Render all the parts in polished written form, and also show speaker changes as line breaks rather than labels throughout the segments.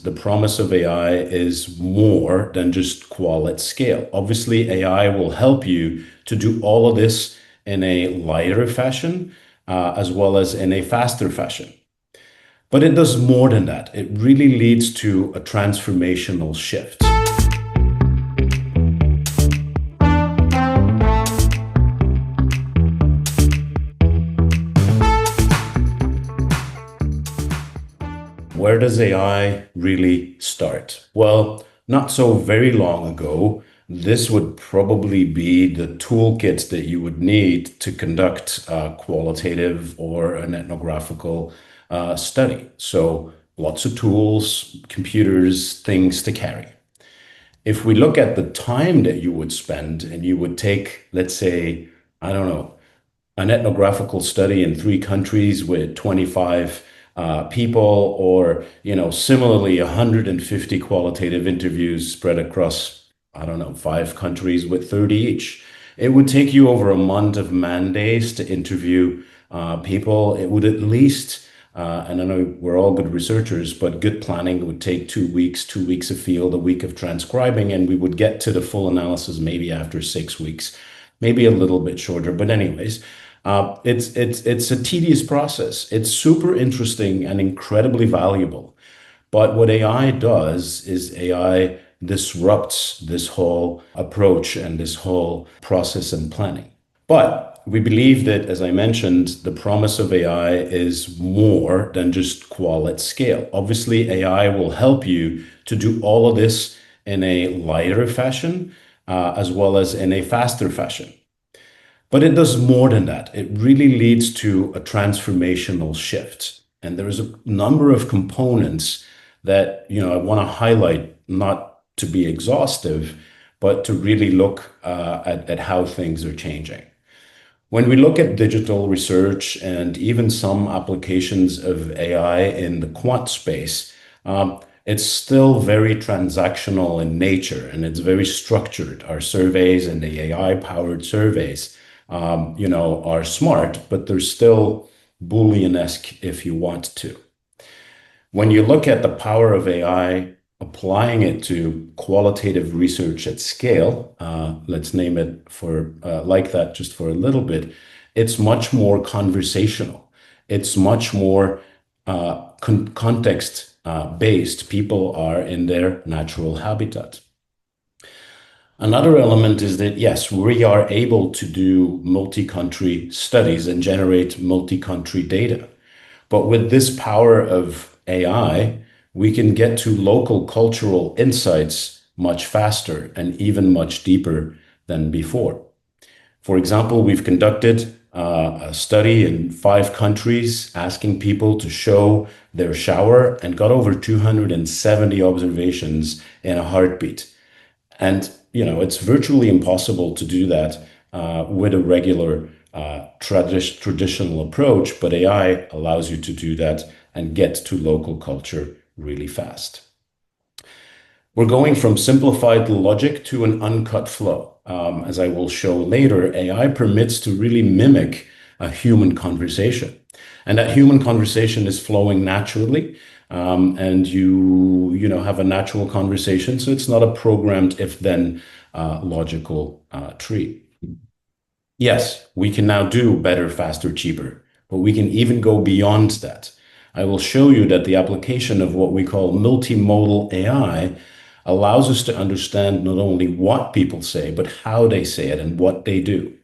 The promise of AI is more than just qual at scale. Obviously, AI will help you to do all of this in a lighter fashion, as well as in a faster fashion. But it does more than that. It really leads to a transformational shift. Where does AI really start? Well, not so very long ago, this would probably be the toolkit that you would need to conduct a qualitative or an ethnographical study. So lots of tools, computers, things to carry. If we look at the time that you would spend and you would take, let's say, I don't know, an ethnographical study in 3 countries with 25 people, or similarly 150 qualitative interviews spread across, I don't know, 5 countries with 30 each. It would take you over a month of man days to interview people. It would at least, and I know we're all good researchers, but good planning would take 2 weeks, 2 weeks of field, a week of transcribing, and we would get to the full analysis maybe after 6 weeks, maybe a little bit shorter. But anyways, it's a tedious process. It's super interesting and incredibly valuable. But what AI does is AI disrupts this whole approach and this whole process and planning. But we believe that, as I mentioned, the promise of AI is more than just qual at scale. Obviously, AI will help you to do all of this in a lighter fashion, as well as in a faster fashion. But it does more than that. It really leads to a transformational shift. And there is a number of components that, I want to highlight, not to be exhaustive, but to really look at how things are changing. When we look at digital research and even some applications of AI in the quant space, it's still very transactional in nature and it's very structured. Our surveys and the AI-powered surveys are smart, but they're still Boolean-esque if you want to. When you look at the power of AI, applying it to qualitative research at scale, let's name it for like that just for a little bit, it's much more conversational. It's much more context based. People are in their natural habitat. Another element is that, yes, we are able to do multi-country studies and generate multi-country data. But with this power of AI, we can get to local cultural insights much faster and even much deeper than before. For example, we've conducted a study in 5 countries asking people to show their shower and got over 270 observations in a heartbeat. And it's virtually impossible to do that with a regular traditional approach, but AI allows you to do that and get to local culture really fast. We're going from simplified logic to an uncut flow. As I will show later, AI permits to really mimic a human conversation. And that human conversation is flowing naturally. And you have a natural conversation. So it's not a programmed if-then logical tree. Yes, we can now do better, faster, cheaper, but we can even go beyond that. I will show you that the application of what we call multimodal AI allows us to understand not only what people say, but how they say it and what they do.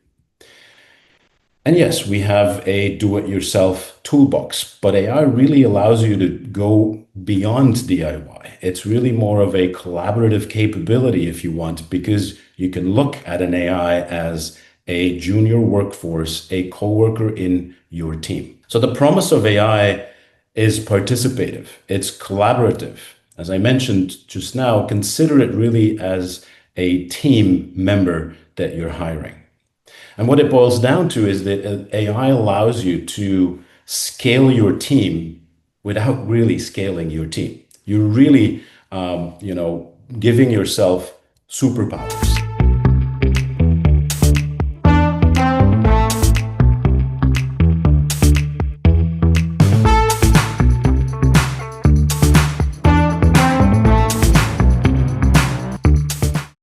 And yes, we have a do-it-yourself toolbox, but AI really allows you to go beyond DIY. It's really more of a collaborative capability, if you want, because you can look at an AI as a junior workforce, a coworker in your team. So the promise of AI is participative. It's collaborative. As I mentioned just now, consider it really as a team member that you're hiring. And what it boils down to is that AI allows you to scale your team without really scaling your team. You're really, giving yourself superpowers.